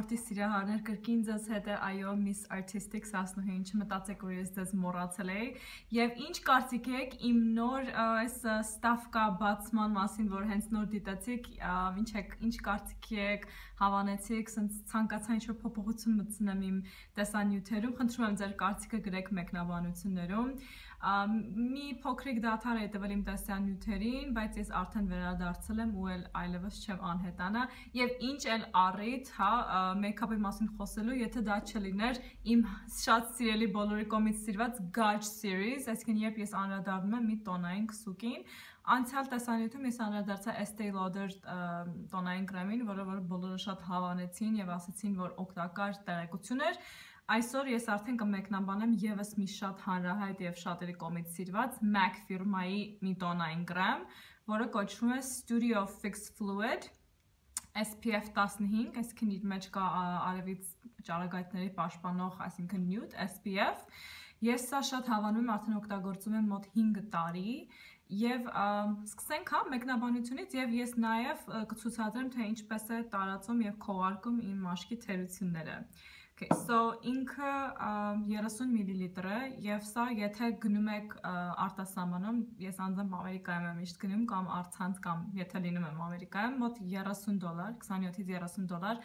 ոլորտի սիրահարներ կրկին ձեզ հետ է այո Miss Artistics ասնուհին չմտածեք որ ես ձեզ մոռացել էի եւ ինչ կարծիք եք իմ նոր այս ստավկա բացման մասին որ հենց նոր դիտեցիք ինչ կարծիք եք հավանեցիք ցանկացա ինչ որ փոփոխություն մտցնեմ իմ տեսանյութերում խնդրում եմ ձեր կարծիքը գրեք մեկնաբանություններում մի փոքրիկ դադար է տվել իմ տեսանյութերին բայց ես արդեն վերադարձել եմ ու այլևս չեմ անհետանա եւ ինչ էլ առիթ հա մեյքափի մասին խոսելու եթե դա չլիներ իմ շատ սիրելի բոլորի կողմից սիրված Gauge series այսինքն երբ ես անդրադառնում եմ մի տոնային քսուկին անցյալ տեսանյութում ես անդրադարձա Estee Lauder տոնային կրեմին որը բոլորը շատ հավանեցին եւ ասացին որ օգտակար տեղեկություն էր Այսօր ես արդեն կմեկնաբանեմ եւս մի շատ հանրահայտ եւ շատերի կողմից սիրված MAC ֆիրմայի մի տոնային կրեմ, որը կոչվում է Studio Fix Fluid SPF 15, այսինքն իր մեջ կա արևից ճառագայթների պաշտպանող, այսինքն nude SPF։ Ես սա շատ հավանում եմ, արդեն օգտագործում եմ մոտ 5 տարի եւ սկսենք հա մեկնաբանությունից եւ ես նաեւ կցուցադրեմ թե ինչպես է տարածում եւ քողարկում իմ մաշկի թերությունները։ Okay, so ինքը 30 մլ է եւ սա եթե գնում եք արտասահմանում, ես անձամբ Ամերիկայում եմ միշտ գնում կամ առցանց կամ եթե լինում եմ Ամերիկայում, մոտ $30, 27-ից $30,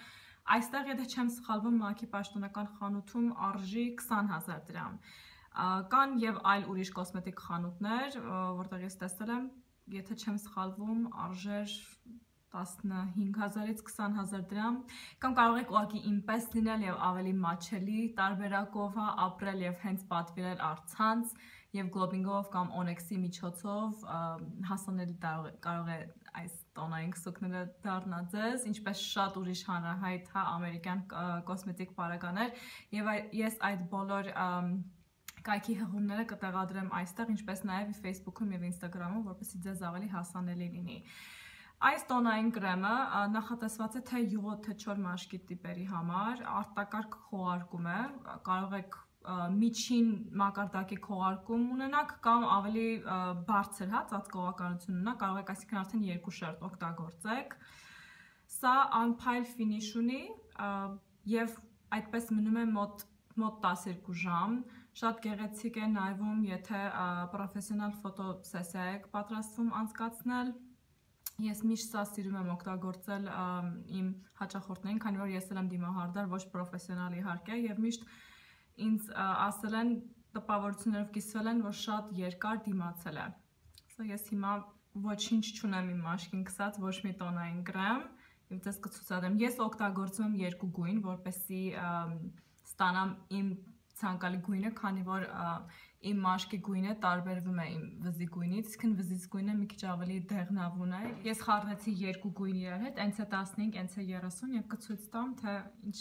այստեղ եթե չեմ սխալվում MAC-ի պաշտոնական խանութում արժի 20,000 դրամ։ Կան եւ այլ ուրիշ կոսմետիկ խանութներ, որտեղ ես տեսել եմ, եթե չեմ սխալվում, արժեր 15,000-ից 20,000 դրամ, կամ կարող եք ուղղակի ինպես լինել եւ ավելի մաչելի տարբերակով ապրել եւ հենց պատվիրել առցանց եւ գլոբինգով կամ Onyx-ի միջոցով հասանելի կարող է այս տոնային քսուկները դառնալ ձեզ, ինչպես շատ ուրիշ հանրահայտ ամերիկյան կոսմետիկ պարագաներ եւ ես այդ բոլոր կայքի հղումները կտեղադրեմ այստեղ, ինչպես նաեւ Facebook-ում եւ Instagram-ում, որպեսզի ձեզ ավելի հասանելի լինի։ Այս տոնային կրեմը նախատեսված է թե յուղոտ թե չոր մաշկի տիպերի համար, արտակարգ քողարկում է, կարող եք միջին մակարդակի քողարկում ունենաք կամ ավելի բարձր ծածկողականություն ունենաք, կարող եք այսինքն արդեն 2 շերտ օգտագործեք։ Սա անփայլ ֆինիշ ունի եւ այդպես մնում է մոտ 12 ժամ, շատ գեղեցիկ է նայվում, եթե պրոֆեսիոնալ ֆոտոսեսիա եք պատրաստվում անցկացնել։ Ես միշտ սա սիրում եմ օգտագործել իմ հաճախորդներին, քանի որ ես եմ դիմահարդար, ոչ պրոֆեսիոնալ իհարկե, եւ միշտ ինձ ասել են տպավորություններով կիսվել են, որ շատ երկար դիմացել է։ Սա ես հիմա ոչինչ չունեմ իմ մաշկին քսած, ոչ մի տոնային կրեմ, եւ դες կցուցադրեմ։ Ես օգտագործում եմ երկու գույն, որպեսզի ստանամ իմ ցանկալի գույնը, քանի որ իմ մաշկի գույնը տարբերվում է իմ վզի գույնից, իսկ վզից գույնը մի քիչ ավելի դեղնավուն է։ Ես խառնեցի երկու գույն իրար հետ, NC15, NC30 եւ կցույց տամ, թե ինչ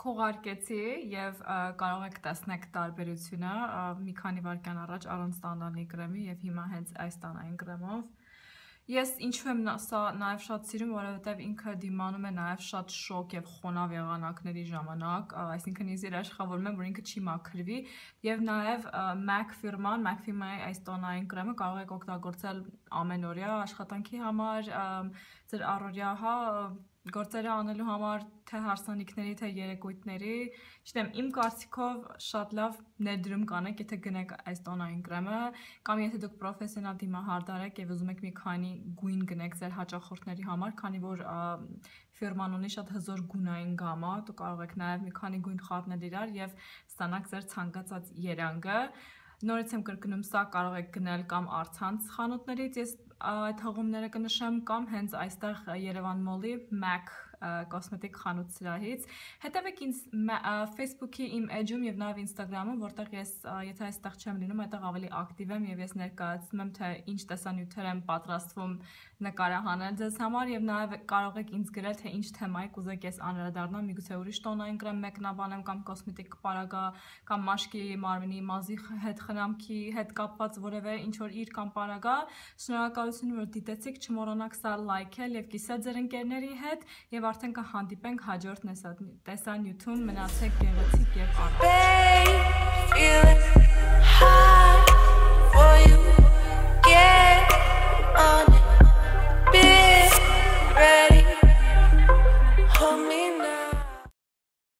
Քողարկեցի եւ կարող եք տեսնել տարբերությունը մի քանի վայրկյան առաջ առանց տանալի կրեմի եւ հիմա հենց այս տանային կրեմով Ես ինչու եմ սա նաև շատ սիրում, որովհետև ինքը դիմանում է նաև շատ շոկ եւ խոնավ եղանակների ժամանակ, այսինքն ես երաշխավորում եմ, որ ինքը չի մաքրվի եւ նաև MAC ֆիրմայի այս տոնային կրեմը կարող եք օգտագործել ամենօրյա աշխատանքի համար, ձեր առօրյա, գործերը անելու համար, թե հարսանիքների, թե երեկույթների, չգիտեմ, իմ կարծիքով շատ լավ ներդրում կանեք, եթե գնեք այս տոնային կրեմը, կամ եթե դուք պրոֆեսիոնալ դիմահարդար եք եւ ուզում եք մի քանի գույն գնեք ձեր հաճախորդների համար, քանի որ ֆիրման ունի շատ հզոր գունային գամա, դուք կարող եք նաեւ մի քանի գույն խառնել իրար եւ ստանաք ձեր ցանկացած երանգը։ Նորից եմ կրկնում, սա կարող եք գնել կամ առցանց խանութներից, ես այդ հղումները կնշեմ կամ հենց այստեղ Երևան մոլի MAC կոսմետիկ խանութ սրահից։ Հետևեք ինձ Facebook-ի իմ էջում եւ նաեւ Instagram-ում, որտեղ ես եթե այստեղ չեմ լինում, այդտեղ ավելի ակտիվ եմ եւ ես ներկայացնում եմ թե ինչ տեսանյութեր եմ պատրաստվում նկարահանել ձեզ համար եւ նաեւ կարող եք ինձ գրել թե ինչ թեմայի կուզեք ես անդրադառնամ, միգուցե ուրիշ տոնային կրեմ մեկնաբանեմ կամ կոսմետիկ պարագա կամ մաշկի մարմնի մազի հետ խնամքի հետ կապված որևէ ինչ որ իր կամ պարագա։ Շնորհակալություն որ դիտեցիք, չմոռանաք սա լայքել եւ կիսել ձեր ընկերների հետ եւ արդեն կհանդիպենք հաջորդ տեսանյութում, մնացեք գեղեցիկ եւ առողջ։